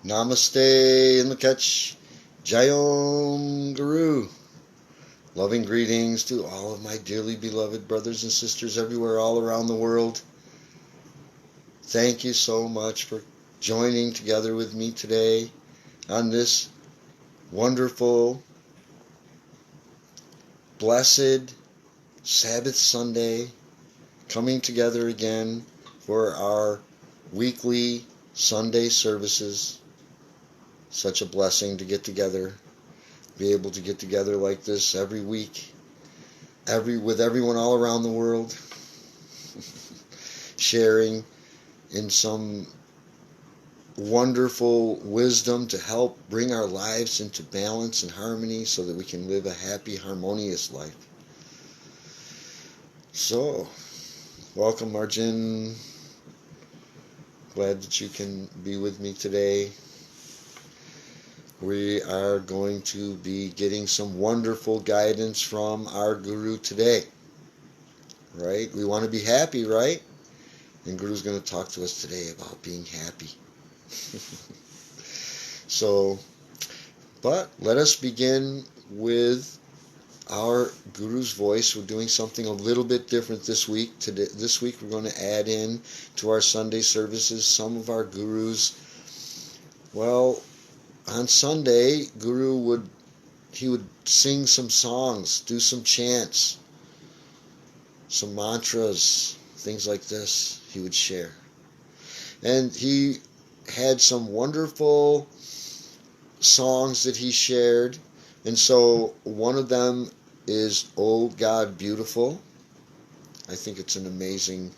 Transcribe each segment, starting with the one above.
Namaste in the catch. Jayom Guru. Loving greetings to all of my dearly beloved brothers and sisters everywhere, all around the world. Thank you so much for joining together with me today on this wonderful, blessed Sabbath Sunday, coming together again for our weekly Sunday services. Such a blessing to get together, be able to get together like this every week, with everyone all around the world, sharing in some wonderful wisdom to help bring our lives into balance and harmony so that we can live a happy, harmonious life. So, welcome, Margin. Glad that you can be with me today. We are going to be getting some wonderful guidance from our Guru today. Right? We want to be happy, right? And Guru's going to talk to us today about being happy. So, but let us begin with our Guru's voice. We're doing something a little bit different this week. This week we're going to add in to our Sunday services some of our Gurus. Well, on Sunday, Guru would sing some songs, do some chants, some mantras, things like this he would share. And he had some wonderful songs that he shared. And so one of them is "Oh God Beautiful." I think it's an amazing,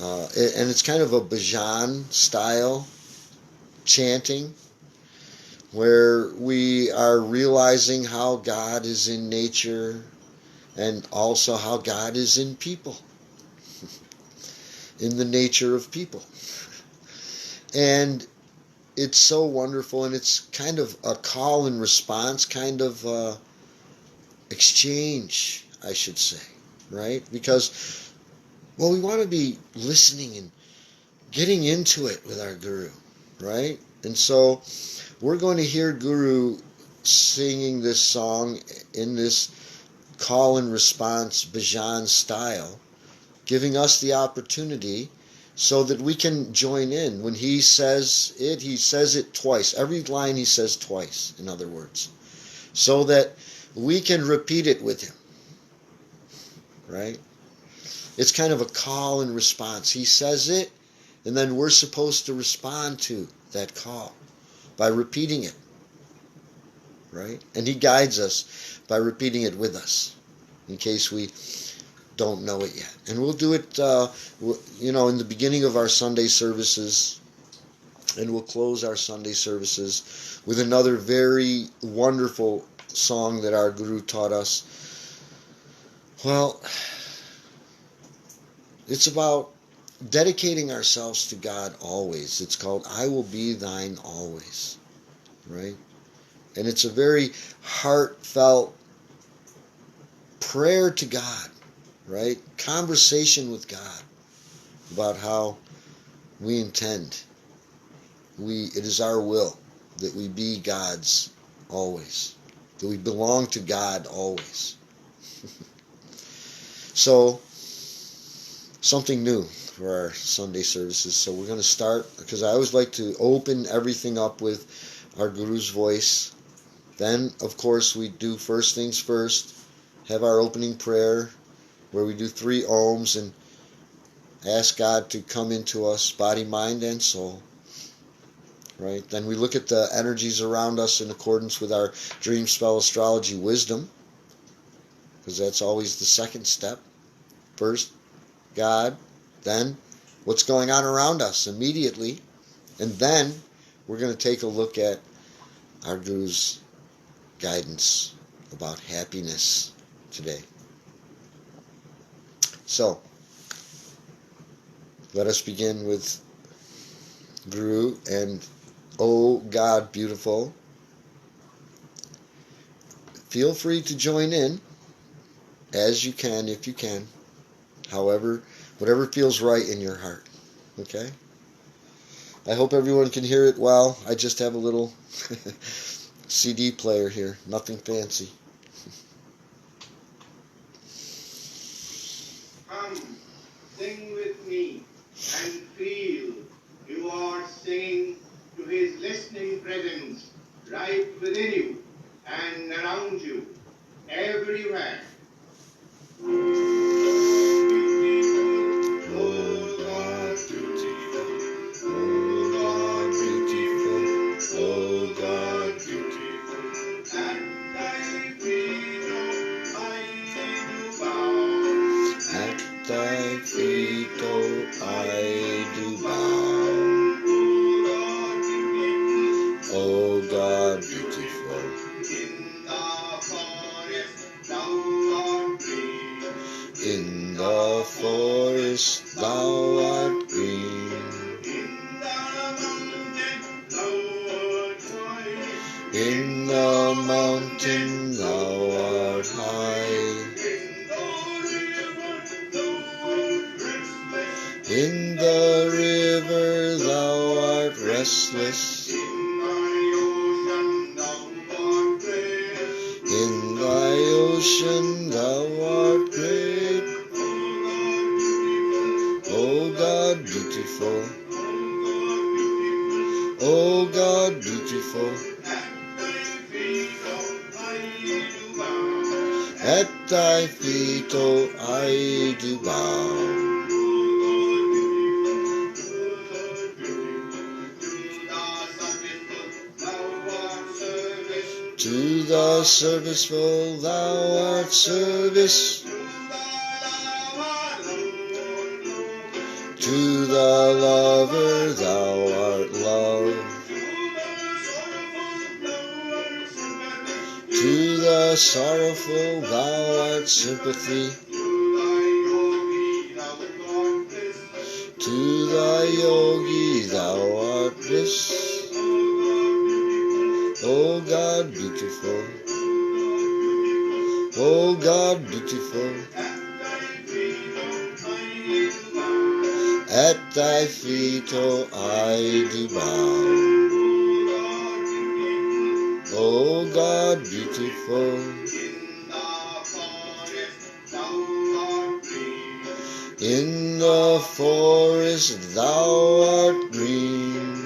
and it's kind of a bhajan style chanting, where we are realizing how God is in nature and also how God is in people, in the nature of people. And it's so wonderful, and it's kind of a call and response kind of exchange, I should say, right? Because, well, we want to be listening and getting into it with our Guru, right? And so we're going to hear Guru singing this song in this call and response bhajan style, giving us the opportunity so that we can join in. When he says it twice. Every line he says twice, in other words, so that we can repeat it with him, right? It's kind of a call and response. He says it, and then we're supposed to respond to that call by repeating it, right? And he guides us by repeating it with us, in case we don't know it yet. And we'll do it, in the beginning of our Sunday services, and we'll close our Sunday services with another very wonderful song that our Guru taught us. Well, it's about dedicating ourselves to God always. It's called "I Will Be Thine Always," right? And it's a very heartfelt prayer to God, right? Conversation with God about how we intend. It is our will that we be God's always, that we belong to God always. So, something new for our Sunday services. So we're going to start, because I always like to open everything up with our Guru's voice. Then, of course, we do first things first, have our opening prayer, where we do 3 ohms and ask God to come into us, body, mind, and soul. Right? Then we look at the energies around us in accordance with our dream spell astrology wisdom, because that's always the second step. First, God, then what's going on around us immediately, and then we're going to take a look at our Guru's guidance about happiness today. So, let us begin with Guru and "Oh God Beautiful." Feel free to join in as you can, if you can, however, whatever feels right in your heart. Okay? I hope everyone can hear it well. I just have a little CD player here, nothing fancy. Come, sing with me and feel you are singing to his listening presence right within you and around you, everywhere. Oh God, beautiful. In the forest thou art green. In the mountain thou art high. In the river thou art restless. In thy ocean thou art great. O God beautiful. O God beautiful. At thy feet, oh, I do bow. To the serviceful thou art service. To the lover thou art love. To the sorrowful thou art sympathy. To the yogi thou art bliss. O God beautiful. O God beautiful. At thy feet, oh, I do bow. O God beautiful. In the forest thou art green.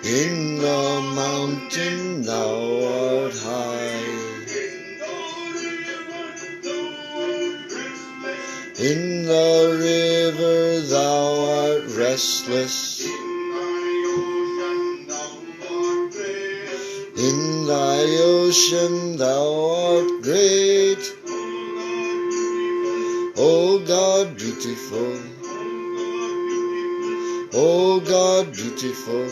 In the mountain thou art high. In the river thou art restless. In thy ocean thou art great. O God beautiful. O God beautiful.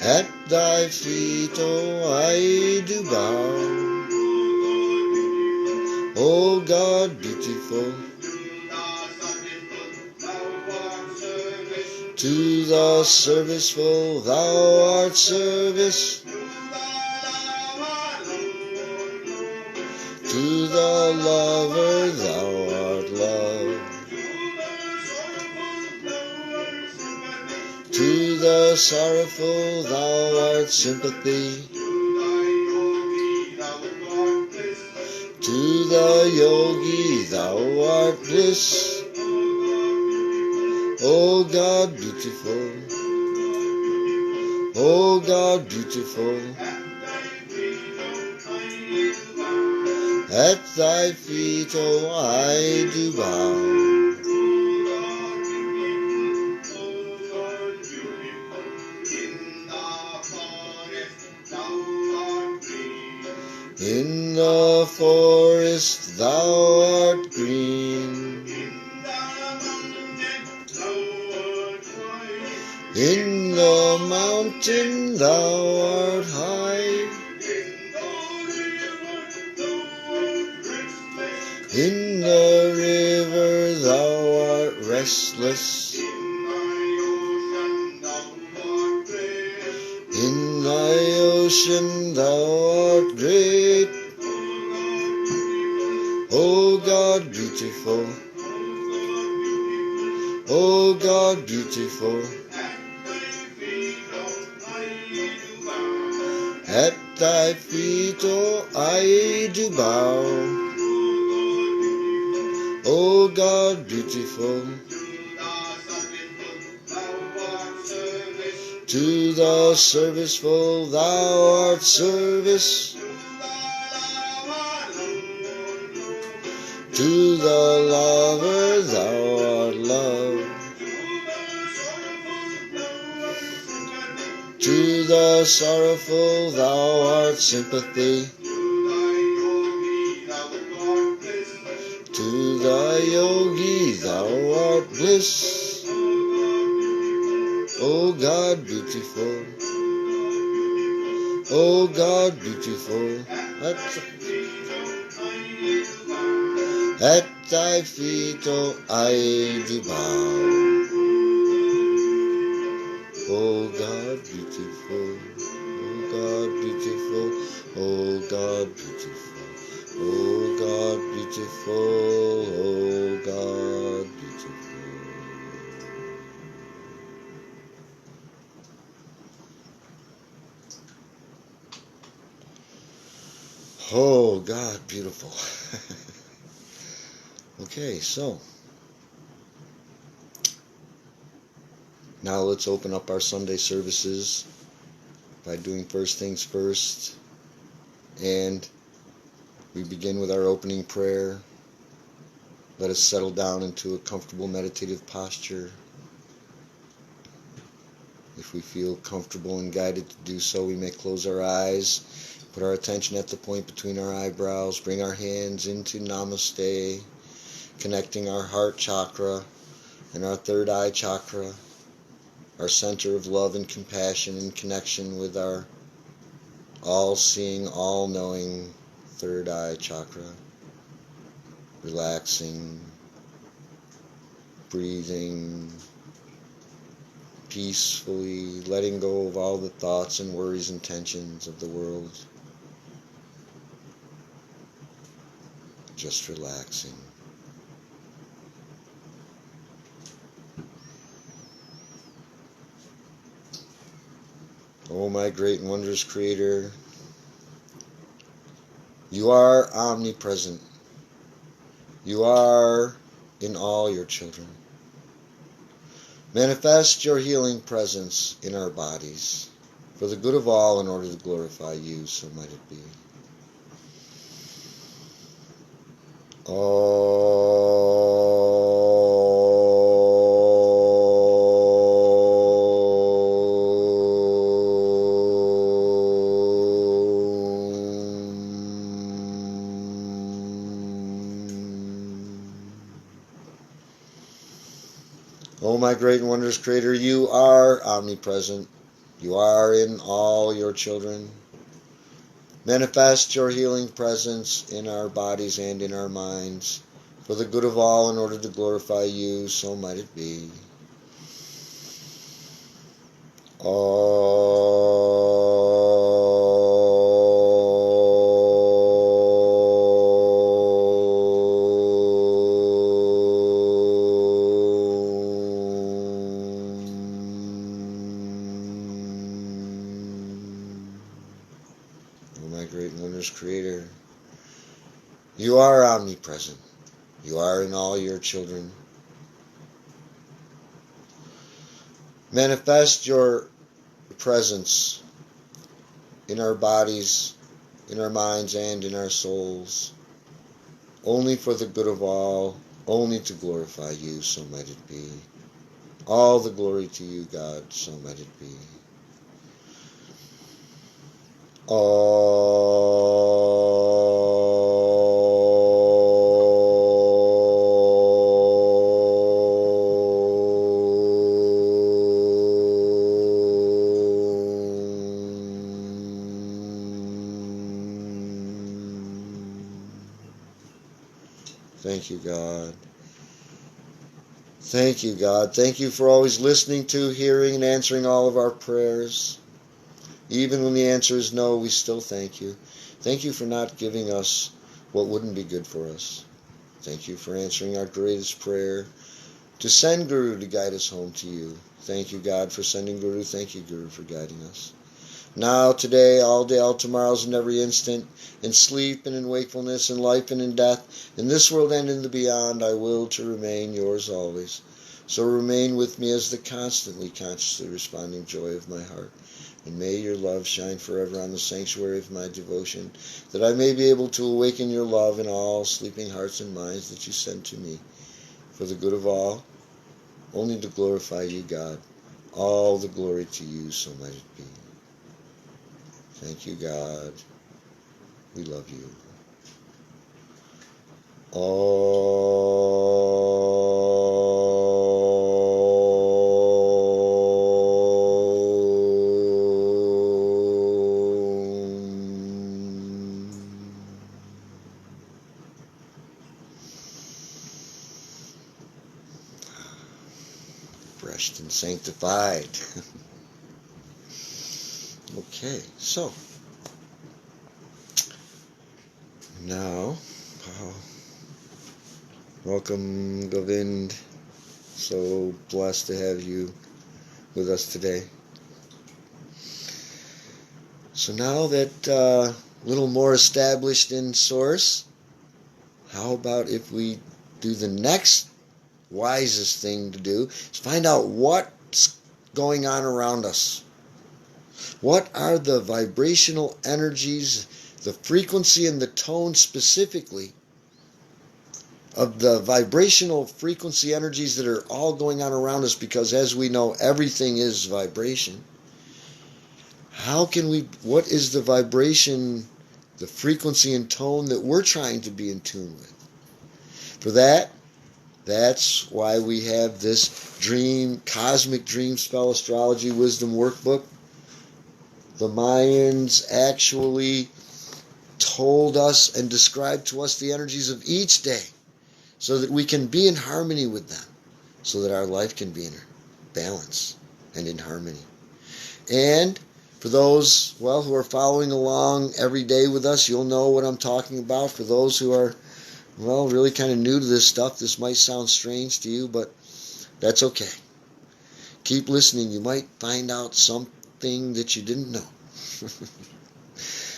At thy feet, oh, I do bow. O God beautiful. To the serviceful thou art service. To the lover thou art love. To the sorrowful thou art sympathy. To the yogi thou art bliss. O God beautiful. O God beautiful. At thy feet, oh, I do bow. In the forest thou art green. In the mountain thou art high. In the river thou art restless. In thy ocean thou art great. O God beautiful. Oh God beautiful. At thy feet, oh, I do bow. Oh God beautiful. To the serviceful thou art service. To the lover thou art love. To the sorrowful thou art sympathy. To the yogi thou art bliss. O God beautiful. O God beautiful. At thy feet, oh, I do bow. O God beautiful. O God beautiful. O God beautiful. O God beautiful. O God beautiful. Oh God beautiful. Okay, so now let's open up our Sunday services by doing first things first. And we begin with our opening prayer. Let us settle down into a comfortable meditative posture. If we feel comfortable and guided to do so, we may close our eyes, put our attention at the point between our eyebrows, bring our hands into Namaste, connecting our heart chakra and our third eye chakra, our center of love and compassion in connection with our all-seeing, all-knowing third eye chakra. Relaxing, breathing, peacefully letting go of all the thoughts and worries and tensions of the world. Just relaxing. Oh, my great and wondrous Creator, you are omnipresent. You are in all your children. Manifest your healing presence in our bodies for the good of all in order to glorify you, so might it be. Oh, my great and wondrous Creator, you are omnipresent. You are in all your children. Manifest your healing presence in our bodies and in our minds for the good of all in order to glorify you, so might it be. Creator, you are omnipresent. You are in all your children. Manifest your presence in our bodies, in our minds, and in our souls, only for the good of all, only to glorify you, so might it be. All the glory to you, God, so might it be. Thank you, God. Thank you, God. Thank you for always listening to, hearing, and answering all of our prayers. Even when the answer is no, we still thank you. Thank you for not giving us what wouldn't be good for us. Thank you for answering our greatest prayer, to send Guru to guide us home to you. Thank you, God, for sending Guru. Thank you, Guru, for guiding us. Now, today, all day, all tomorrows, and every instant, in sleep and in wakefulness, in life and in death, in this world and in the beyond, I will to remain yours always. So remain with me as the constantly, consciously responding joy of my heart. And may your love shine forever on the sanctuary of my devotion, that I may be able to awaken your love in all sleeping hearts and minds that you send to me, for the good of all, only to glorify you, God. All the glory to you, so might it be. Thank you, God. We love you. Refreshed and sanctified. Okay, so now, welcome, Govind. So blessed to have you with us today. So now that a little more established in Source, how about if we do the next wisest thing to do is find out what's going on around us. What are the vibrational energies, the frequency and the tone specifically of the vibrational frequency energies that are all going on around us, because as we know, everything is vibration. What is the vibration, the frequency and tone that we're trying to be in tune with? For that's why we have this cosmic dream spell astrology wisdom workbook. The Mayans actually told us and described to us the energies of each day so that we can be in harmony with them, so that our life can be in balance and in harmony. And for those, who are following along every day with us, you'll know what I'm talking about. For those who are, really kind of new to this stuff, this might sound strange to you, but that's okay. Keep listening. You might find out something that you didn't know.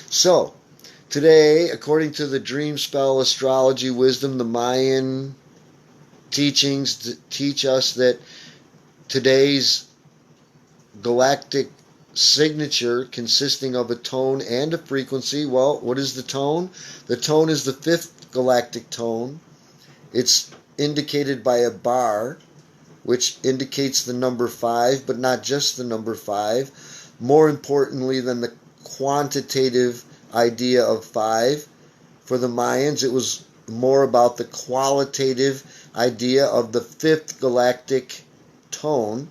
So, today, according to the Dream Spell Astrology Wisdom, the Mayan teachings teach us that today's galactic signature, consisting of a tone and a frequency. Well, what is the tone? The tone is the 5th galactic tone. It's indicated by a bar, which indicates the number 5, but not just the number 5. More importantly than the quantitative idea of 5, for the Mayans, it was more about the qualitative idea of the 5th galactic tone,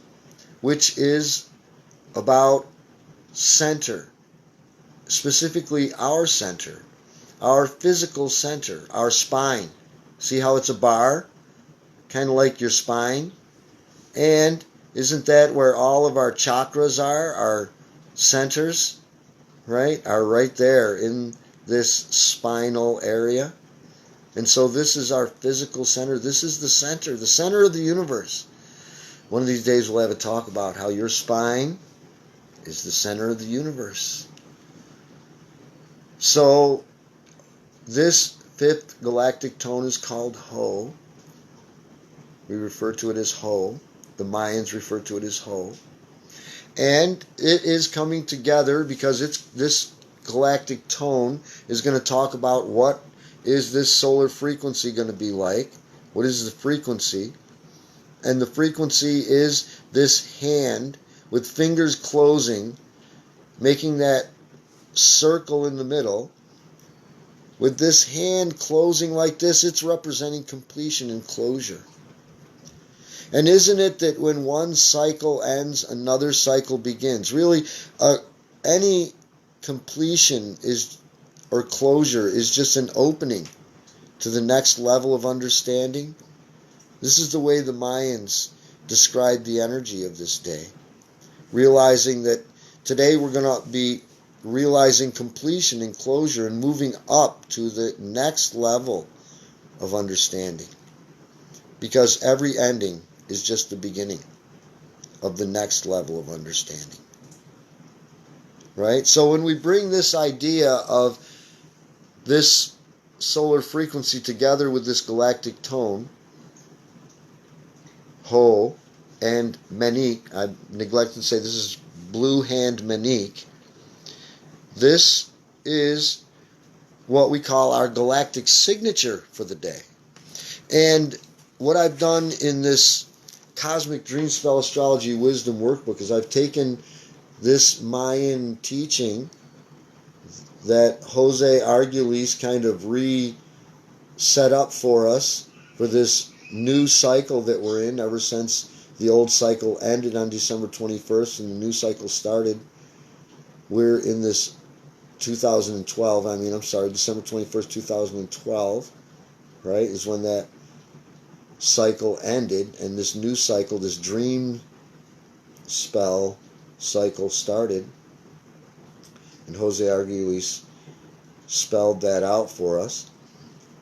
which is about center, specifically our center, our physical center, our spine. See how it's a bar? Kind of like your spine. And isn't that where all of our chakras are? Our centers, right? Are right there in this spinal area. And so this is our physical center. This is the center of the universe. One of these days we'll have a talk about how your spine is the center of the universe. So this 5th galactic tone is called Ho. We refer to it as Ho. The Mayans refer to it as Ho. And it is coming together because this galactic tone is going to talk about what is this solar frequency going to be like. What is the frequency? And the frequency is this hand with fingers closing, making that circle in the middle. With this hand closing like this, it's representing completion and closure. And isn't it that when one cycle ends, another cycle begins? Really, any completion or closure is just an opening to the next level of understanding. This is the way the Mayans described the energy of this day. Realizing that today we're going to be realizing completion and closure and moving up to the next level of understanding. Because every ending is just the beginning of the next level of understanding. Right? So when we bring this idea of this solar frequency together with this galactic tone, Ho and Menik, I neglected to say this is Blue Hand Menik. This is what we call our galactic signature for the day. And what I've done in this Cosmic Dream Spell Astrology Wisdom Workbook is I've taken this Mayan teaching that Jose Arguelles kind of set up for us for this new cycle that we're in ever since the old cycle ended on December 21st and the new cycle started. We're in this December 21st, 2012, right, is when that cycle ended, and this new cycle, this dream spell cycle started, and Jose Arguelles spelled that out for us.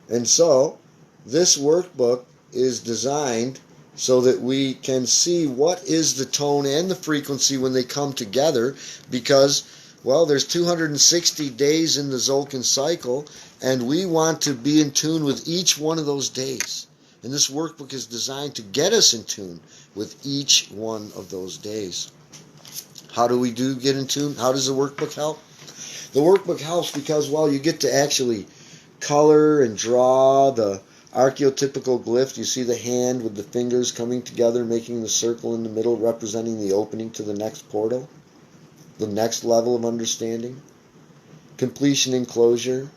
And so this workbook is designed so that we can see what is the tone and the frequency when they come together, because, well, there's 260 days in the Tzolk'in cycle, and we want to be in tune with each one of those days. And this workbook is designed to get us in tune with each one of those days. How do we get in tune? How does the workbook help? The workbook helps because, well, you get to actually color and draw the archetypical glyph. You see the hand with the fingers coming together, making the circle in the middle, representing the opening to the next portal, the next level of understanding. Completion and closure,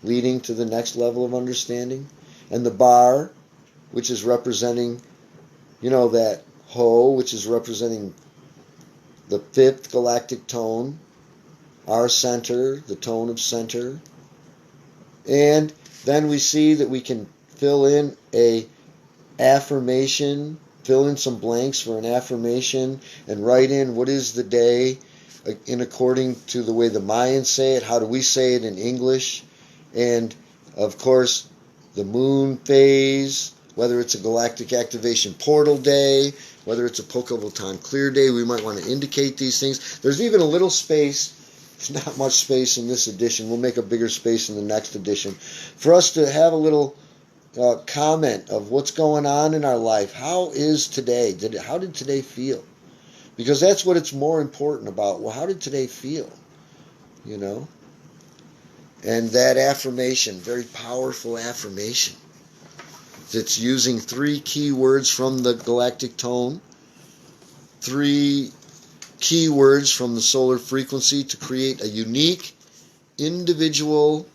leading to the next level of understanding. And the bar, which is representing, that Ho, which is representing the fifth galactic tone, our center, the tone of center. And then we see that we can fill in a affirmation, fill in some blanks for an affirmation, and write in what is the day in according to the way the Mayans say it. How do we say it in English? And, of course, the moon phase, whether it's a galactic activation portal day, whether it's a Pokelvotan clear day, we might want to indicate these things. There's even a little space. There's not much space in this edition. We'll make a bigger space in the next edition for us to have a little comment of what's going on in our life. How is today? How did today feel? Because that's what it's more important about. Well, how did today feel? And that affirmation, very powerful affirmation, that's using 3 key words from the galactic tone, 3 key words from the solar frequency to create a unique, individual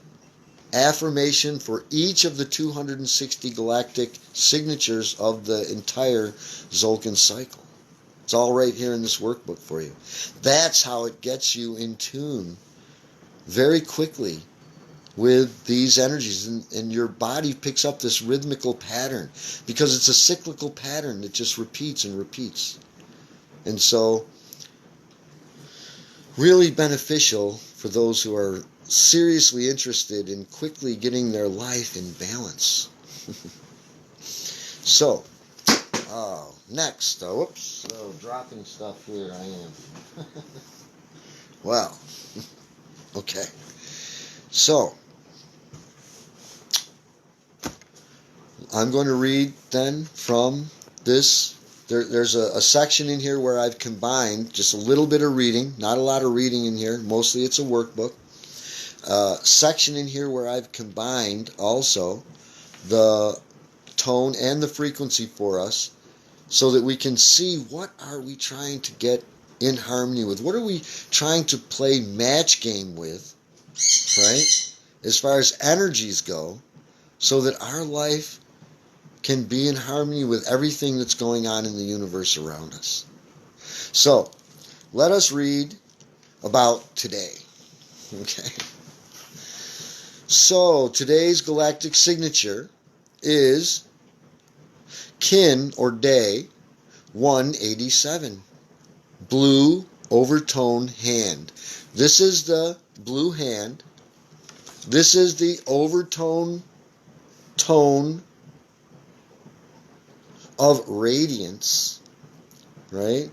affirmation for each of the 260 galactic signatures of the entire Tzolk'in cycle. It's all right here in this workbook for you. That's how it gets you in tune very quickly with these energies, and your body picks up this rhythmical pattern because it's a cyclical pattern that just repeats and repeats. And so really beneficial for those who are seriously interested in quickly getting their life in balance. So, next, dropping stuff here I am. Well, okay. So, I'm going to read then from this. There's a section in here where I've combined just a little bit of reading, not a lot of reading in here. Mostly it's a workbook. Section in here where I've combined also the tone and the frequency for us so that we can see what are we trying to get in harmony with. What are we trying to play match game with, right? As far as energies go, so that our life can be in harmony with everything that's going on in the universe around us. So, let us read about today. Okay. So, today's galactic signature is Kin, or Day, 187. Blue overtone hand. This is the blue hand. This is the overtone tone of radiance, right?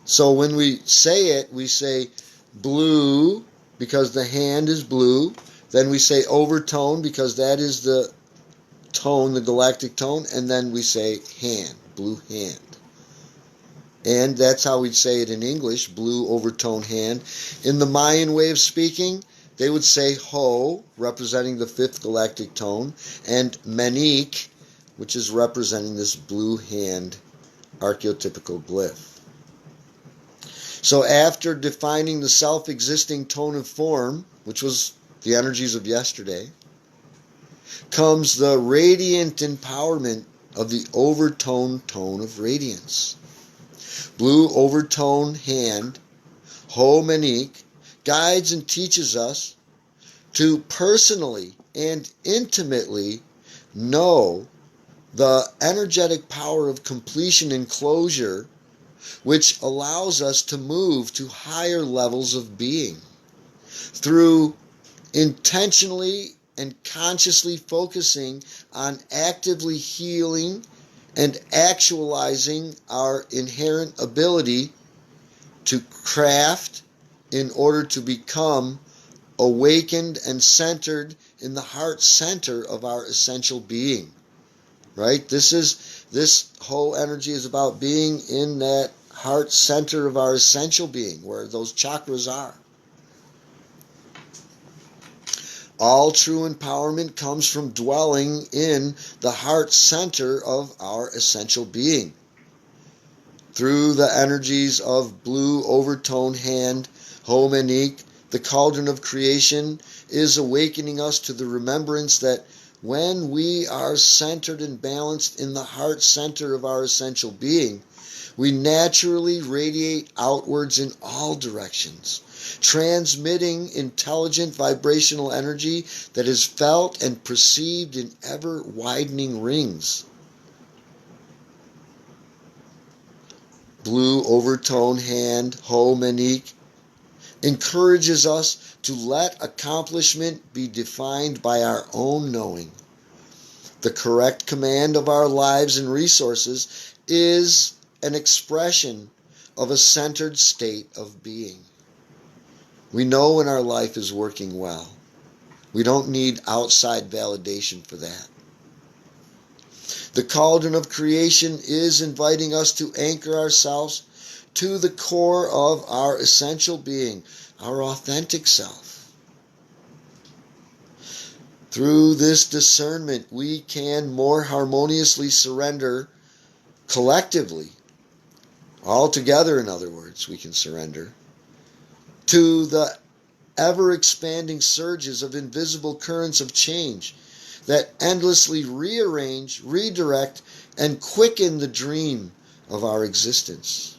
So when we say it, we say blue because the hand is blue. Then we say overtone because that is the tone, the galactic tone. And then we say hand, blue hand. And that's how we'd say it in English, blue overtone hand. In the Mayan way of speaking, they would say Ho, representing the fifth galactic tone, and Menik, which is representing this blue hand archetypical glyph. So after defining the self-existing tone of form, which was the energies of yesterday, comes the radiant empowerment of the overtone tone of radiance. Blue overtone hand, Ho Menik, guides and teaches us to personally and intimately know the energetic power of completion and closure, which allows us to move to higher levels of being through intentionally and consciously focusing on actively healing and actualizing our inherent ability to craft in order to become awakened and centered in the heart center of our essential being. Right? This whole energy is about being in that heart center of our essential being, where those chakras are. All true empowerment comes from dwelling in the heart center of our essential being. Through the energies of blue overtone hand, Ho Menik, the cauldron of creation is awakening us to the remembrance that when we are centered and balanced in the heart center of our essential being, we naturally radiate outwards in all directions, transmitting intelligent vibrational energy that is felt and perceived in ever-widening rings. Blue overtone hand, Ho Menik, encourages us to let accomplishment be defined by our own knowing. The correct command of our lives and resources is an expression of a centered state of being. We know when our life is working well. We don't need outside validation for that. The cauldron of creation is inviting us to anchor ourselves to the core of our essential being, our authentic self. Through this discernment, we can more harmoniously surrender collectively, all together, in other words, we can surrender to the ever-expanding surges of invisible currents of change that endlessly rearrange, redirect, and quicken the dream of our existence.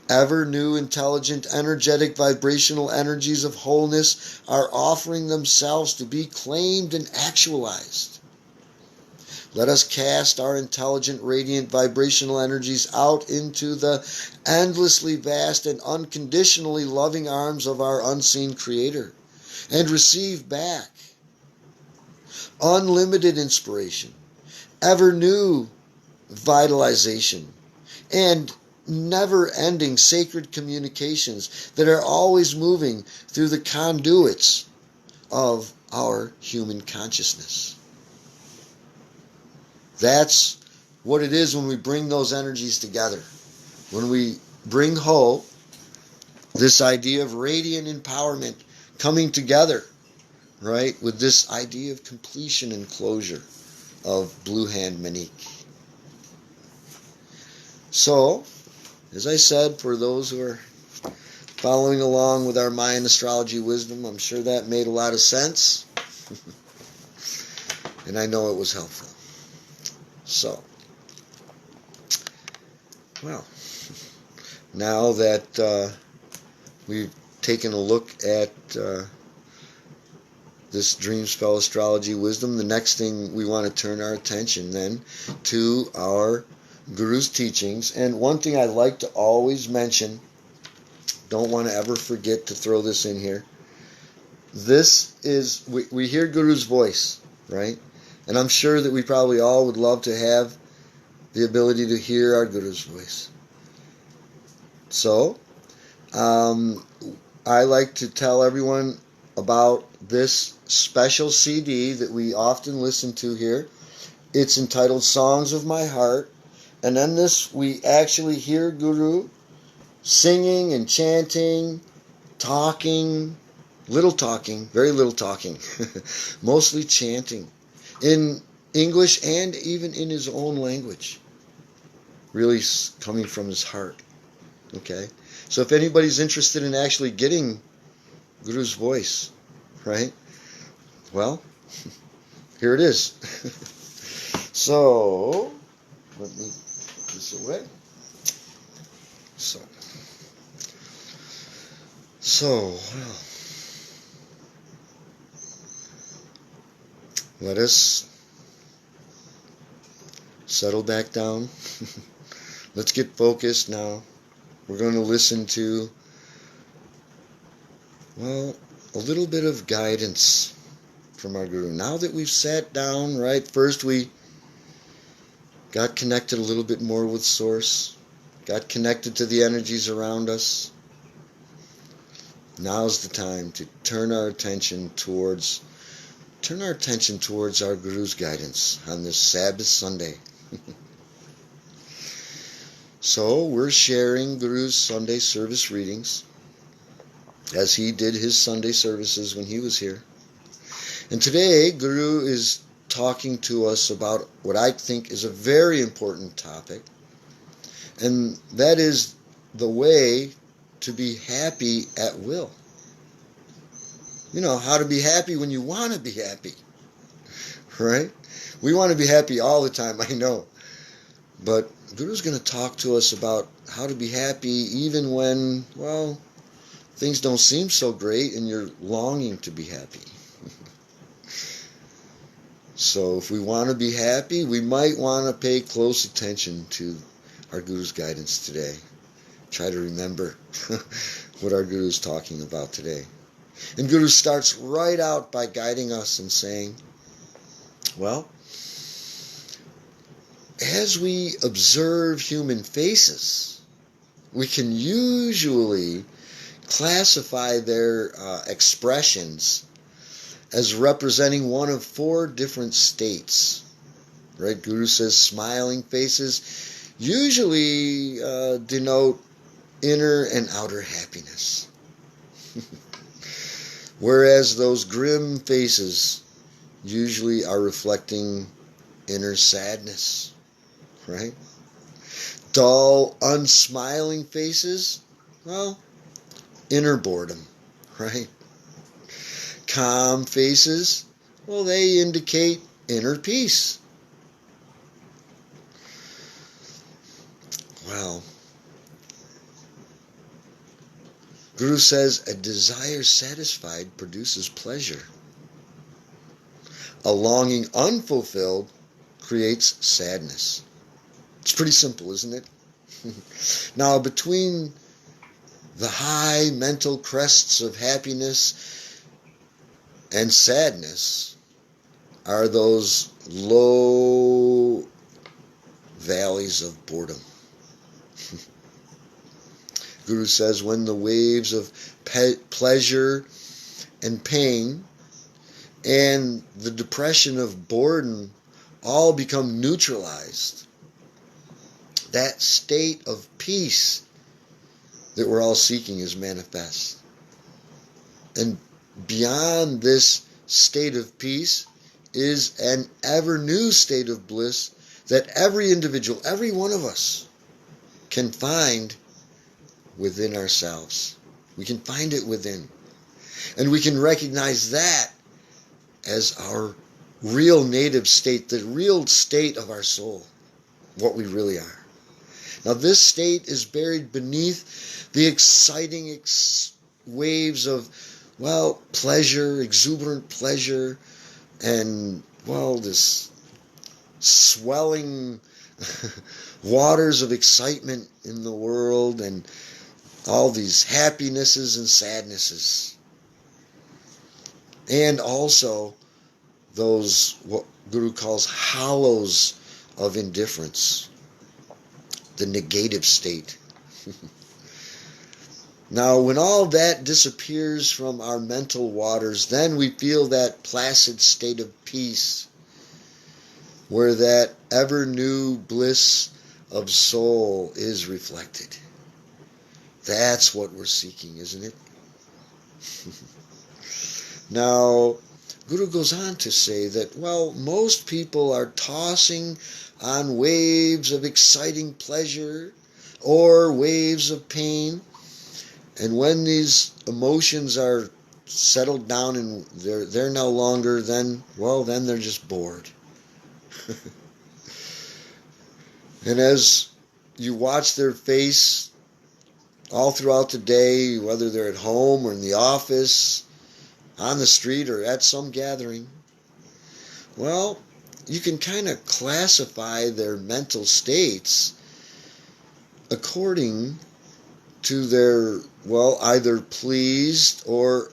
Ever new, intelligent, energetic, vibrational energies of wholeness are offering themselves to be claimed and actualized. Let us cast our intelligent, radiant, vibrational energies out into the endlessly vast and unconditionally loving arms of our unseen Creator and receive back unlimited inspiration, ever new vitalization, and never-ending sacred communications that are always moving through the conduits of our human consciousness. That's what it is when we bring those energies together. When we bring Ho, this idea of radiant empowerment coming together, right, with this idea of completion and closure of Blue Hand Menik. So, as I said, for those who are following along with our Mayan astrology wisdom, I'm sure that made a lot of sense. And I know it was helpful. So, well, now that we've taken a look at this Dream Spell Astrology Wisdom, the next thing we want to turn our attention then to our Guru's teachings. And one thing I like to always mention, don't want to ever forget to throw this in here. This is, we hear Guru's voice, right? And I'm sure that we probably all would love to have the ability to hear our Guru's voice. So, I like to tell everyone about this special CD that we often listen to here. It's entitled Songs of My Heart. And in this, we actually hear Guru singing and chanting, talking, little talking, very little talking, mostly chanting in English and even in his own language, really coming from his heart. Okay? So if anybody's interested in actually getting Guru's voice, right? Well, here it is. So, let me put this away. Well, let us settle back down. Let's get focused now. We're going to listen to, well, a little bit of guidance from our Guru. Now that we've sat down, right, first we got connected a little bit more with Source, got connected to the energies around us. Now's the time to turn our attention towards our Guru's guidance on this Sabbath Sunday. So we're sharing Guru's Sunday service readings as he did his Sunday services when he was here. And today Guru is talking to us about what I think is a very important topic, and that is the way to be happy at will. You know, how to be happy when you want to be happy, right? We want to be happy all the time, I know. But Guru's going to talk to us about how to be happy even when, well, things don't seem so great and you're longing to be happy. So if we want to be happy, we might want to pay close attention to our Guru's guidance today. Try to remember what our Guru is talking about today. And Guru starts right out by guiding us and saying, well, as we observe human faces, we can usually classify their expressions as representing one of four different states. Right? Guru says smiling faces usually denote inner and outer happiness. Whereas those grim faces usually are reflecting inner sadness. Right? Dull, unsmiling faces, well, inner boredom. Right? Calm faces, well, they indicate inner peace. Well, Guru says a desire satisfied produces pleasure. A longing unfulfilled creates sadness. It's pretty simple, isn't it? Now, between the high mental crests of happiness and sadness are those low valleys of boredom. Guru says when the waves of pleasure and pain and the depression of boredom all become neutralized, that state of peace that we're all seeking is manifest. And beyond this state of peace is an ever new state of bliss that every individual, every one of us, can find within ourselves. We can find it within. And we can recognize that as our real native state, the real state of our soul, what we really are. Now this state is buried beneath the exciting waves of, well, pleasure, exuberant pleasure, and, well, this swelling waters of excitement in the world, and all these happinesses and sadnesses. And also those, what Guru calls hollows of indifference, the negative state. Now, when all that disappears from our mental waters, then we feel that placid state of peace, where that ever new bliss of soul is reflected. That's what we're seeking, isn't it? Now, Guru goes on to say that, well, most people are tossing on waves of exciting pleasure or waves of pain. And when these emotions are settled down and they're no longer, then they're just bored. And as you watch their face all throughout the day, whether they're at home or in the office, on the street or at some gathering, well, you can kind of classify their mental states according to their, either pleased or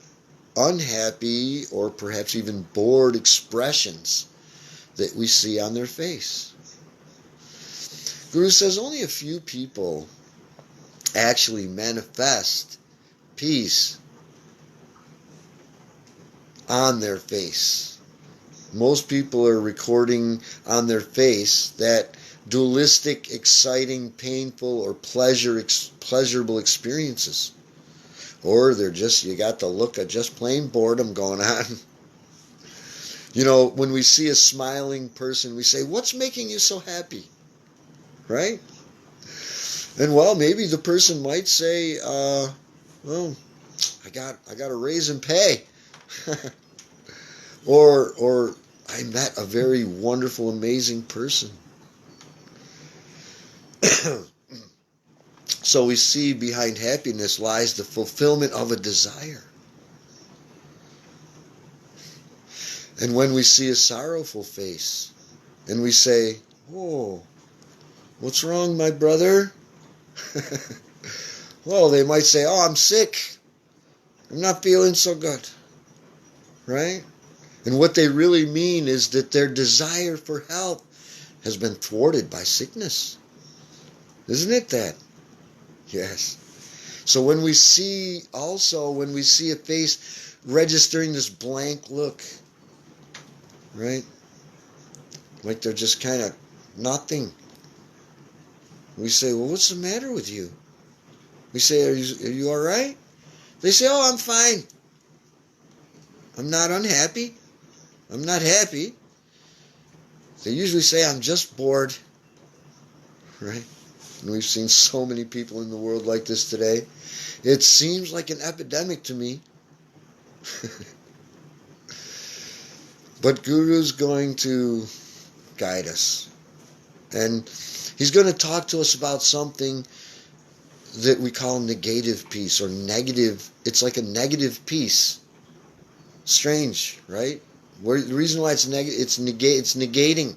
unhappy or perhaps even bored expressions that we see on their face. Guru says only a few people actually manifest peace on their face. Most people are recording on their face that dualistic, exciting, painful, or pleasurable experiences. Or you got the look of just plain boredom going on. You know, when we see a smiling person, we say, "What's making you so happy?" Right? And maybe the person might say, I got a raise in pay. or I met a very wonderful, amazing person. So we see behind happiness lies the fulfillment of a desire. And when we see a sorrowful face and we say, "Oh, what's wrong, my brother?" Well, they might say, "Oh, I'm sick. I'm not feeling so good." Right? And what they really mean is that their desire for health has been thwarted by sickness. Isn't it that? Yes. So when we see a face registering this blank look, right? Like they're just kind of nothing. We say, "Well, what's the matter with you?" We say, are you all right?" They say, "Oh, I'm fine. I'm not unhappy. I'm not happy." They usually say, "I'm just bored." Right? And we've seen so many people in the world like this today. It seems like an epidemic to me. But Guru's going to guide us. And he's going to talk to us about something that we call negative peace or negative. It's like a negative peace. Strange, right? The reason why it's negative, it's negating.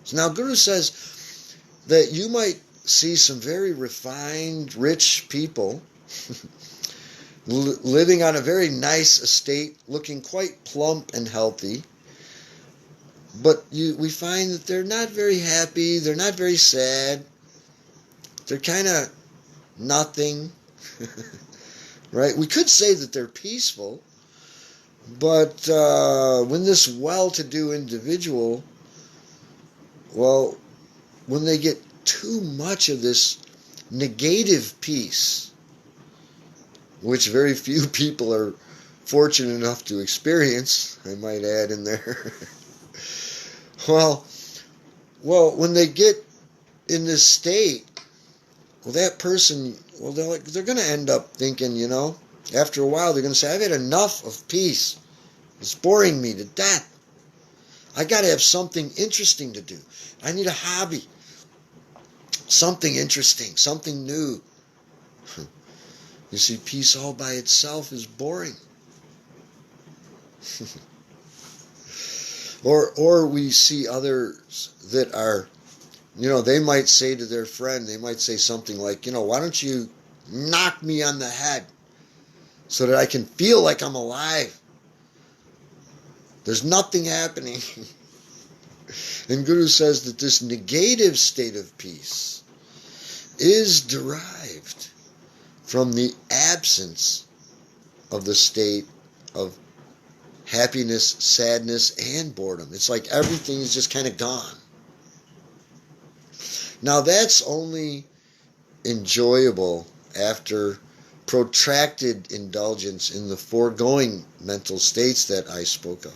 So now Guru says that you might see some very refined, rich people living on a very nice estate, looking quite plump and healthy. But we find that they're not very happy, they're not very sad, they're kind of nothing. Right? We could say that they're peaceful, but when this well-to-do individual, when they get too much of this negative peace, which very few people are fortunate enough to experience, I might add in there. When they get in this state, that person, they're going to end up thinking, after a while, they're going to say, "I've had enough of peace. It's boring me to death. I got to have something interesting to do. I need a hobby. Something interesting, something new." You see, peace all by itself is boring. Or we see others that are, they might say to their friend, they might say something like, "Why don't you knock me on the head so that I can feel like I'm alive?" There's nothing happening. And Guru says that this negative state of peace is derived from the absence of the state of happiness, sadness, and boredom. It's like everything is just kind of gone. Now that's only enjoyable after protracted indulgence in the foregoing mental states that I spoke of.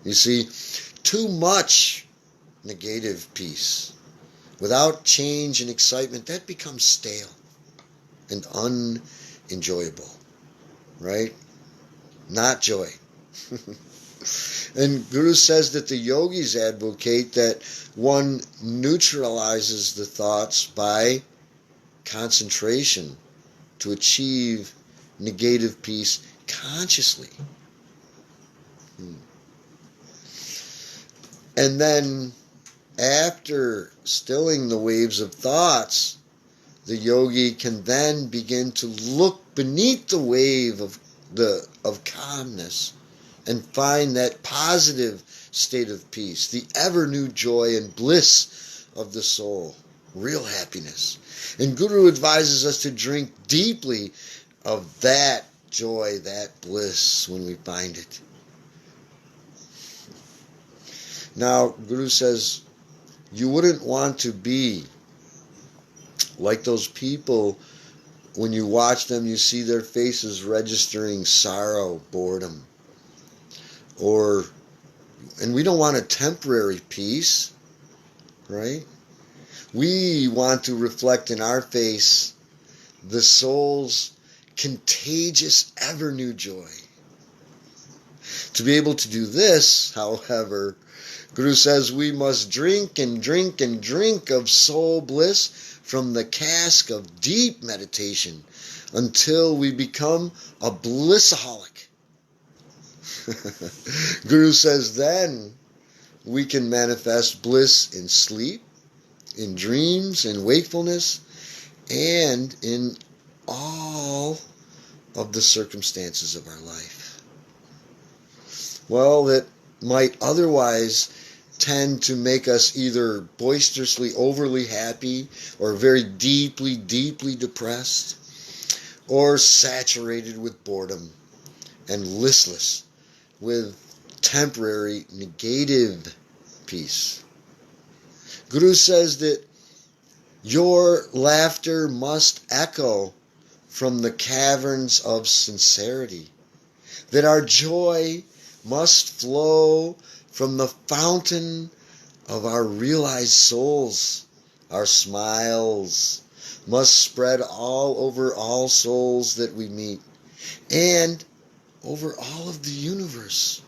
You see, too much negative peace without change and excitement, that becomes stale and unenjoyable, right? Not joy. And Guru says that the yogis advocate that one neutralizes the thoughts by concentration to achieve negative peace consciously. And then after stilling the waves of thoughts, the yogi can then begin to look beneath the wave of calmness and find that positive state of peace, the ever new joy and bliss of the soul, real happiness. And Guru advises us to drink deeply of that joy, that bliss when we find it. Now, Guru says, you wouldn't want to be like those people. When you watch them, you see their faces registering sorrow, boredom. And we don't want a temporary peace, right? We want to reflect in our face the soul's contagious, ever new joy. To be able to do this, however, Guru says we must drink and drink and drink of soul bliss from the cask of deep meditation until we become a blissaholic. Guru says then we can manifest bliss in sleep, in dreams, in wakefulness, and in all of the circumstances of our life. Well, that might otherwise tend to make us either boisterously overly happy or very deeply, deeply depressed, or saturated with boredom and listless with temporary negative peace. Guru says that your laughter must echo from the caverns of sincerity, that our joy must flow from the fountain of our realized souls. Our smiles must spread all over all souls that we meet and over all of the universe,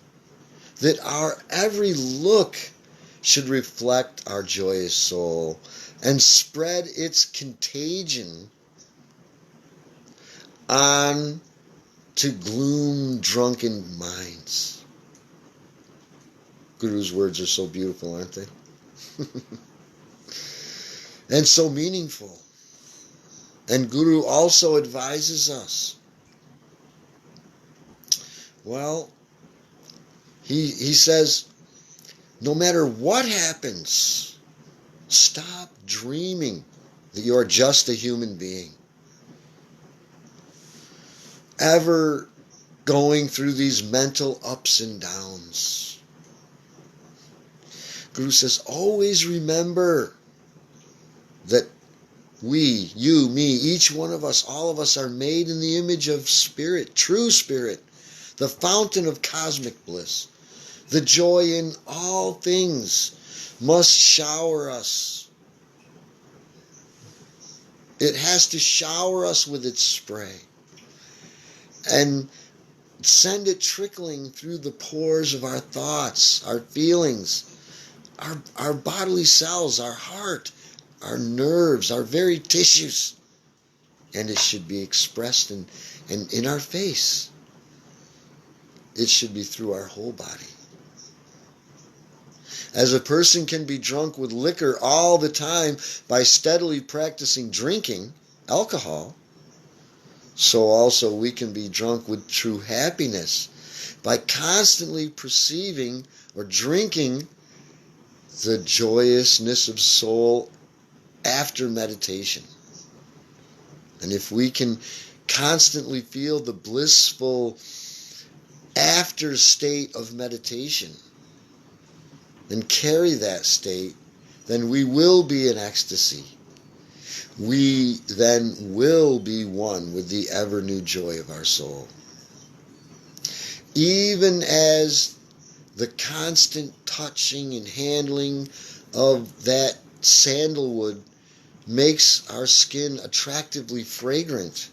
that our every look should reflect our joyous soul and spread its contagion on to gloom-drunken minds. Guru's words are so beautiful, aren't they? And so meaningful. And Guru also advises us. Well, he says, no matter what happens, stop dreaming that you are just a human being. Ever going through these mental ups and downs. Guru says, always remember that we, you, me, each one of us, all of us are made in the image of spirit, true spirit, the fountain of cosmic bliss. The joy in all things must shower us. It has to shower us with its spray and send it trickling through the pores of our thoughts, our feelings, our bodily cells, our heart, our nerves, our very tissues. And it should be expressed in our face. It should be through our whole body. As a person can be drunk with liquor all the time by steadily practicing drinking alcohol, so also we can be drunk with true happiness by constantly perceiving or drinking the joyousness of soul after meditation. And if we can constantly feel the blissful after state of meditation and carry that state, then we will be in ecstasy. We then will be one with the ever new joy of our soul. Even as the constant touching and handling of that sandalwood makes our skin attractively fragrant,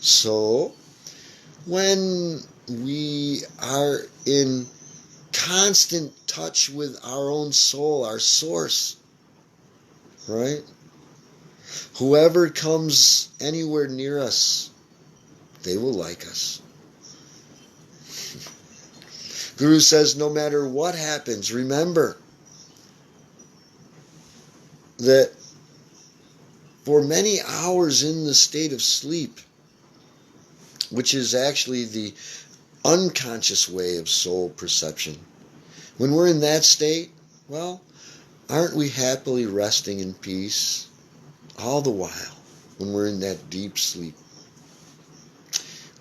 so when we are in constant touch with our own soul, our source, right? Whoever comes anywhere near us, they will like us. Guru says, no matter what happens, remember that for many hours in the state of sleep, which is actually the unconscious way of soul perception, when we're in that state, well, aren't we happily resting in peace all the while when we're in that deep sleep?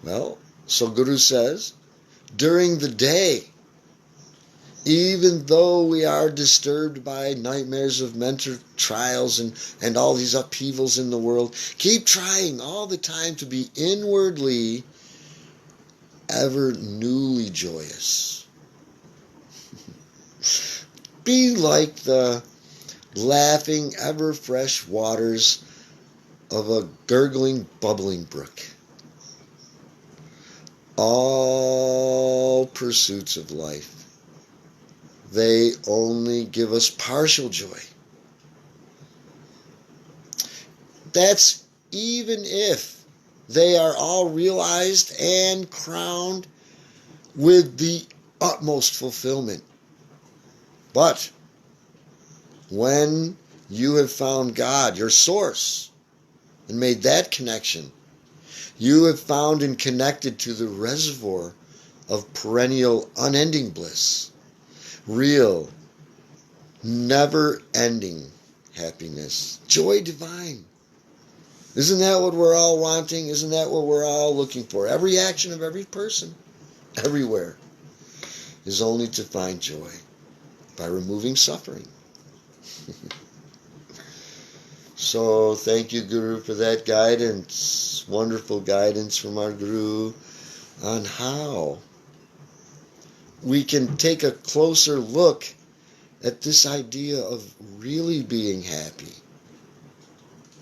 Well, so Guru says, during the day, even though we are disturbed by nightmares of mental trials and all these upheavals in the world, keep trying all the time to be inwardly ever newly joyous. Be like the laughing, ever fresh waters of a gurgling, bubbling brook. All pursuits of life, they only give us partial joy. That's even if they are all realized and crowned with the utmost fulfillment. But when you have found God, your source, and made that connection, you have found and connected to the reservoir of perennial, unending bliss, real, never-ending happiness, joy divine. Isn't that what we're all wanting? Isn't that what we're all looking for? Every action of every person, everywhere, is only to find joy by removing suffering. So thank you, Guru, for that guidance, wonderful guidance from our Guru on how we can take a closer look at this idea of really being happy.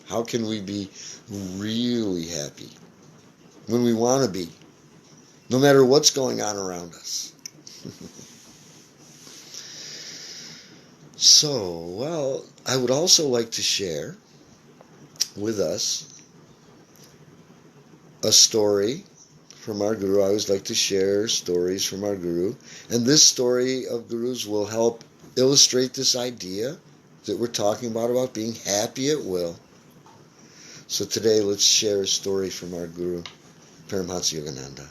How can we be really happy when we want to be, no matter what's going on around us? So, well, I would also like to share with us a story from our Guru. I always like to share stories from our Guru. And this story of Guru's will help illustrate this idea that we're talking about being happy at will. So today, let's share a story from our Guru, Paramahansa Yogananda.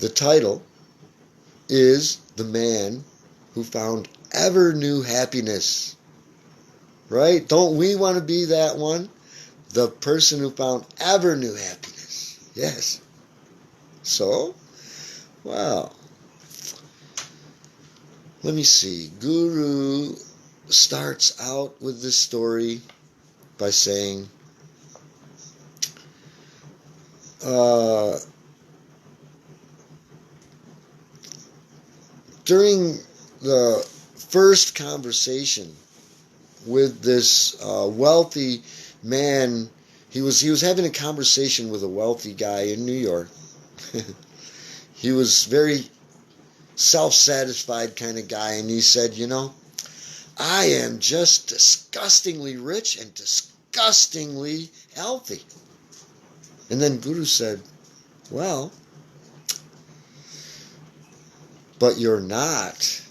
The title is The Man Who Found Ever New Happiness. Right? Don't we want to be that one? The person who found ever new happiness. Yes. So, well, let me see. Guru starts out with this story by saying, during the first conversation with this wealthy man, he was having a conversation with a wealthy guy in New York. He was very self-satisfied kind of guy, and he said, I am just disgustingly rich and disgustingly healthy. And then Guru said, well, but you're not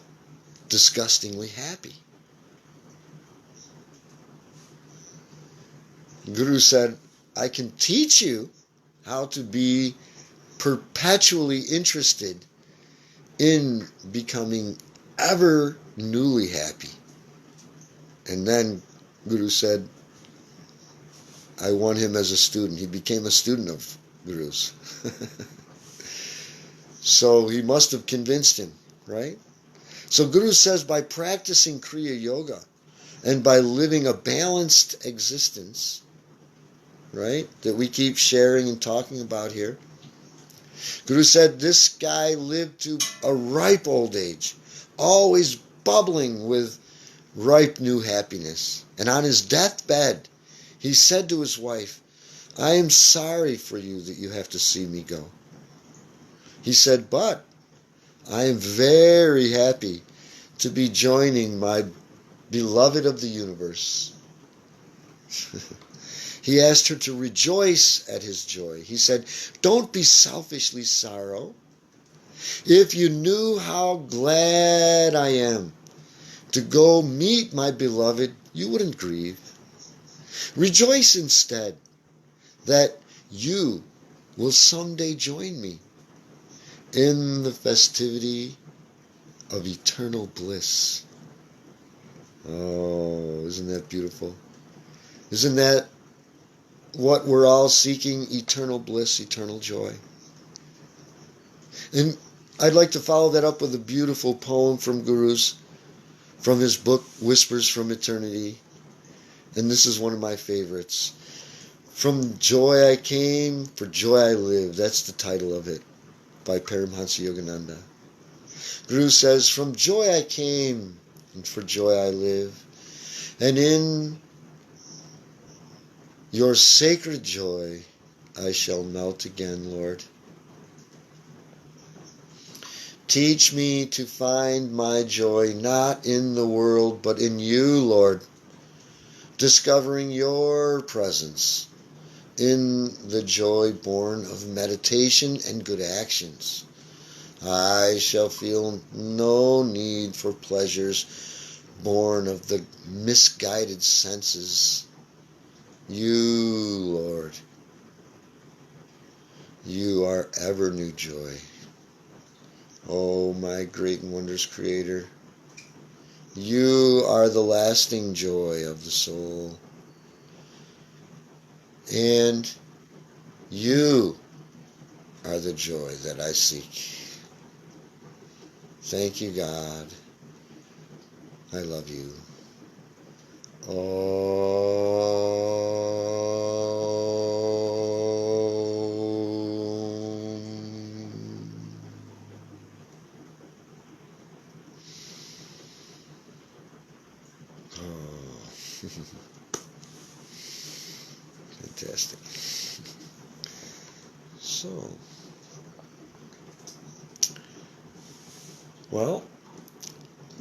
disgustingly happy. Guru said, I can teach you how to be perpetually interested in becoming ever newly happy. And then Guru said, I won him as a student. He became a student of Guru's. So he must have convinced him, right? So Guru says by practicing Kriya Yoga and by living a balanced existence, right, that we keep sharing and talking about here, Guru said this guy lived to a ripe old age, always bubbling with ripe new happiness. And on his deathbed, he said to his wife, I am sorry for you that you have to see me go. He said, but I am very happy to be joining my beloved of the universe. He asked her to rejoice at his joy. He said, don't be selfishly sorrow. If you knew how glad I am to go meet my beloved, you wouldn't grieve. Rejoice instead that you will someday join me in the festivity of eternal bliss. Oh, isn't that beautiful? Isn't that what we're all seeking? Eternal bliss, eternal joy. And I'd like to follow that up with a beautiful poem from his book, Whispers from Eternity. And this is one of my favorites. From joy I came, for joy I live. That's the title of it, by Paramahansa Yogananda. Guru says, from joy I came, and for joy I live. And in your sacred joy I shall melt again, Lord. Teach me to find my joy not in the world, but in you, Lord, discovering your presence in the joy born of meditation and good actions. I shall feel no need for pleasures born of the misguided senses. You, Lord, you are ever new joy. Oh, my great and wondrous Creator, you are the lasting joy of the soul. And you are the joy that I seek. Thank you, God. I love you. Fantastic. So, well,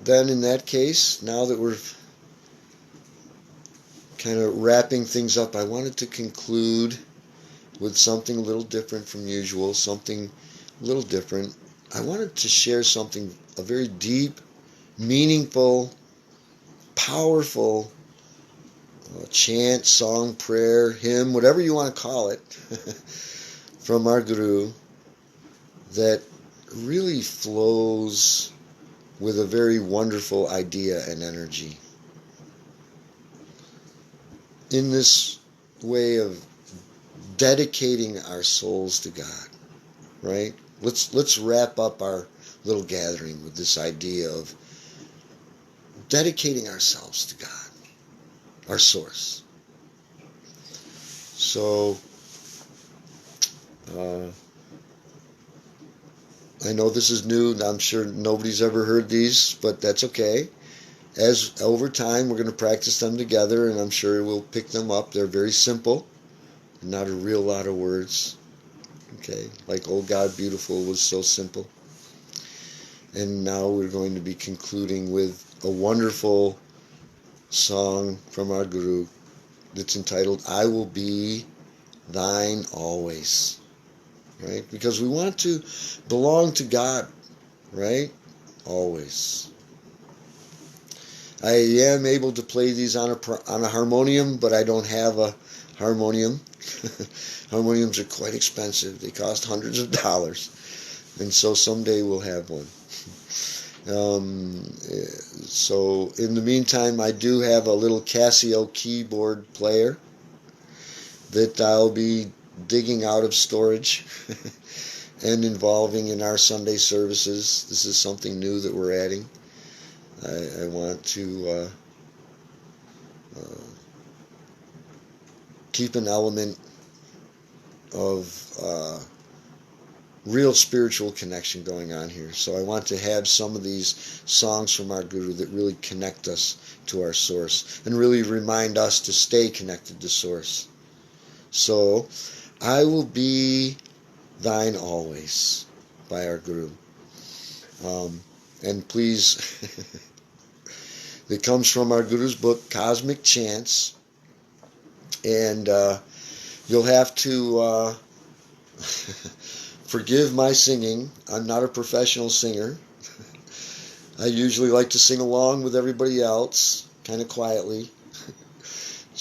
then in that case, now that we're kind of wrapping things up, I wanted to conclude with something a little different from usual, something a little different. I wanted to share something, a very deep, meaningful, powerful chant, song, prayer, hymn, whatever you want to call it, from our Guru, that really flows with a very wonderful idea and energy. In this way of dedicating our souls to God, right? Let's wrap up our little gathering with this idea of dedicating ourselves to God, our source. So, I know this is new, and I'm sure nobody's ever heard these, but that's okay. As over time, we're going to practice them together, and I'm sure we'll pick them up. They're very simple, not a real lot of words. Okay, like "Oh God, Beautiful" was so simple. And now we're going to be concluding with a wonderful song from our Guru that's entitled "I Will Be Thine Always." Right? Because we want to belong to God, right? Always. I am able to play these on a harmonium, but I don't have a harmonium. Harmoniums are quite expensive. They cost hundreds of dollars. And so someday we'll have one. So in the meantime, I do have a little Casio keyboard player that I'll be digging out of storage and involving in our Sunday services. This is something new that we're adding. I want to keep an element of real spiritual connection going on here. So I want to have some of these songs from our Guru that really connect us to our source and really remind us to stay connected to source. So, I will be thine always by our Guru. And please, it comes from our Guru's book, Cosmic Chants. And you'll have to forgive my singing. I'm not a professional singer. I usually like to sing along with everybody else, kind of quietly.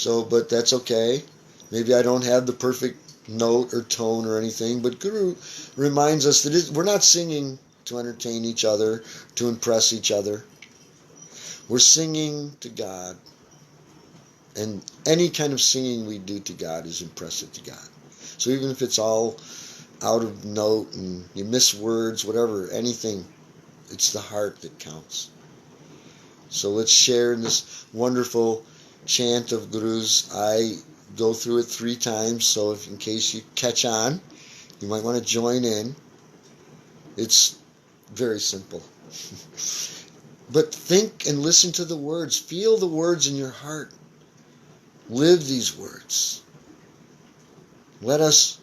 But that's okay. Maybe I don't have the perfect note or tone or anything, but Guru reminds us that we're not singing to entertain each other, to impress each other. We're singing to God. And any kind of singing we do to God is impressive to God. So even if it's all out of note and you miss words, whatever, anything, it's the heart that counts. So let's share in this wonderful chant of Guru's. I go through it 3 times, so if in case you catch on, you might want to join in. It's very simple. But think and listen to the words. Feel the words in your heart. Live these words. Let us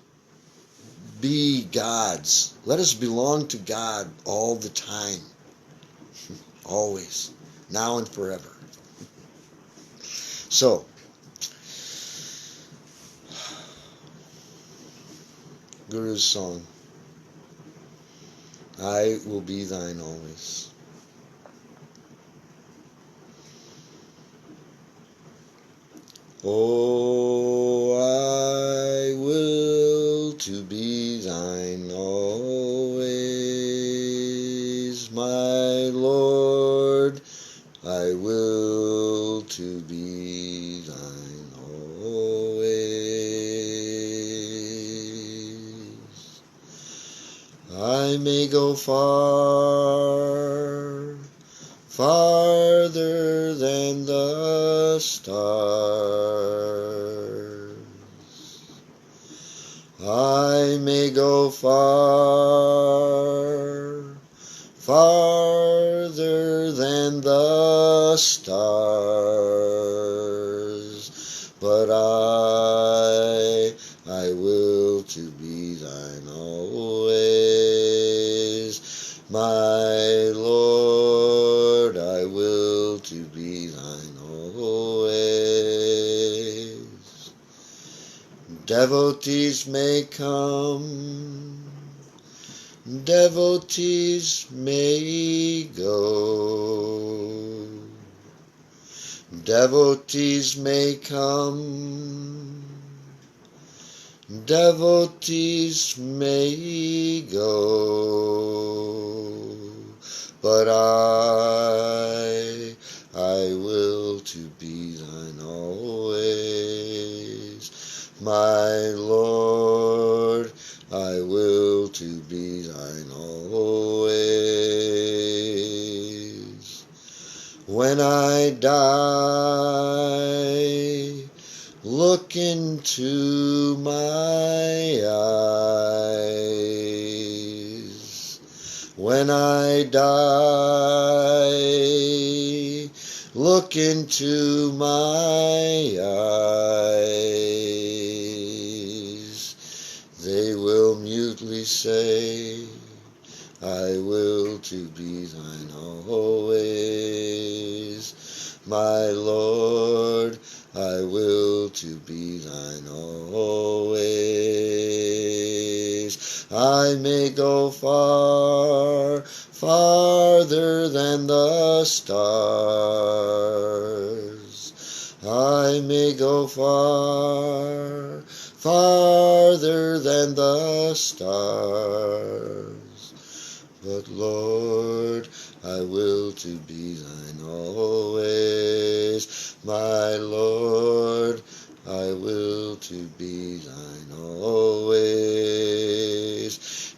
be God's. Let us belong to God all the time. Always. Now and forever. So, Guru's song. I will be thine always. Oh, I will to be thine always, my Lord. I will to be thine always. I may go far, farther than the stars. I may go far, farther than the stars, but I will to be thine always, my Lord, I will to be thine always. Devotees may come, devotees may go, devotees may come, devotees may go, but I will to be thine always, my Lord, I will to be thine always. When I die, look into my eyes. When I die, look into my eyes. They will mutely say, I will to be thine always, my Lord, I will to be thine always. I may go far, farther than the stars. I may go far, farther than the stars. But Lord, I will to be thine always. My Lord, I will to be thine always.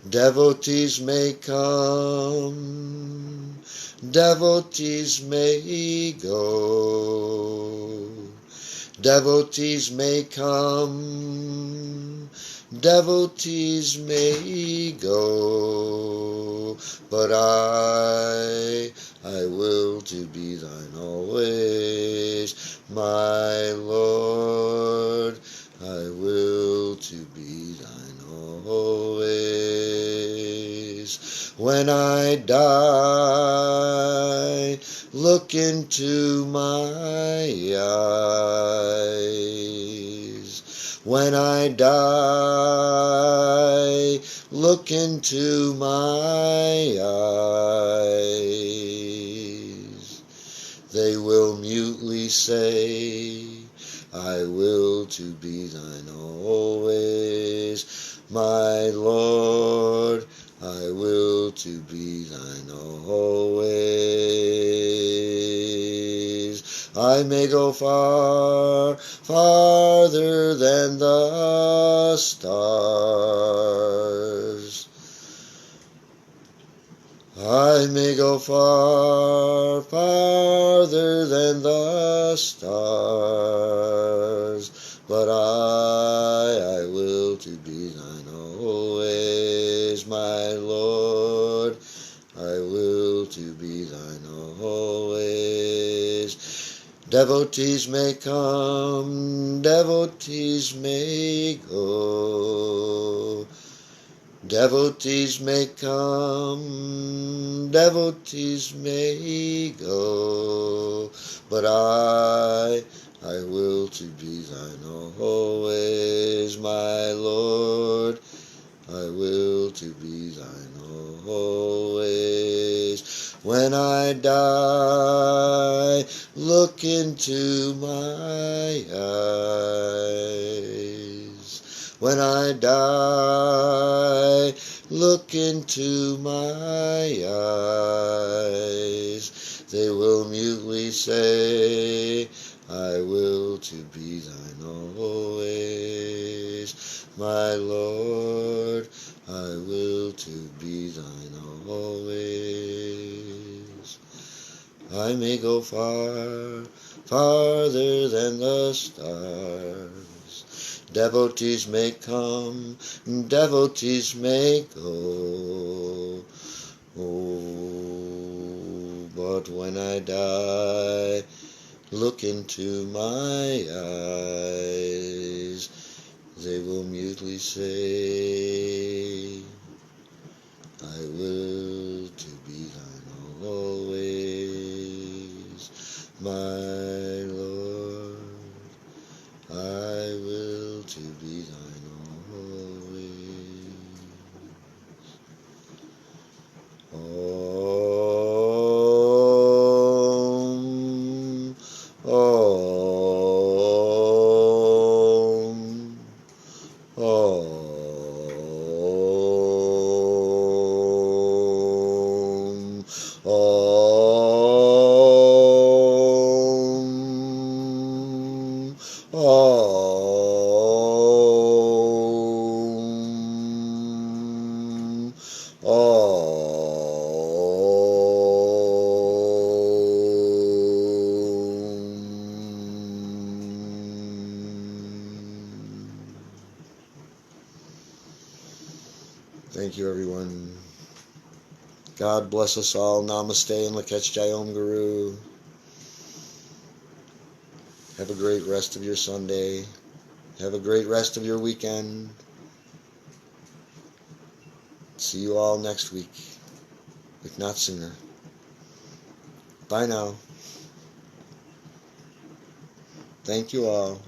Devotees may come, devotees may go. Devotees may come, devotees may go, but I will to be thine always, my Lord, I will to be thine always. When I die, look into my eyes. When I die, look into my eyes. They will mutely say, I will to be thine always, my Lord, I will to be thine always. I may go far, farther than the stars. I may go far, farther than the stars, but I will to be thine always, my Lord, I will to be thine always. Devotees may come, devotees may go. Devotees may come, devotees may go, but I will to be thine always, my Lord, I will to be thine always. When I die, look into my eyes. When I die, look into my eyes. They will mutely say, I will to be thine always. My Lord, I will to be thine always. I may go far, farther than the stars. Devotees may come, devotees may go. Oh, but when I die, look into my eyes. They will mutely say, I will to be thine always, my Lord. I will to be thine always. Om, Om, Om, Om, Om, Thank you, everyone. God bless us all. Namaste and Lakach Jai Om Guru. Have a great rest of your Sunday. Have a great rest of your weekend. See you all next week, if not sooner. Bye now. Thank you all.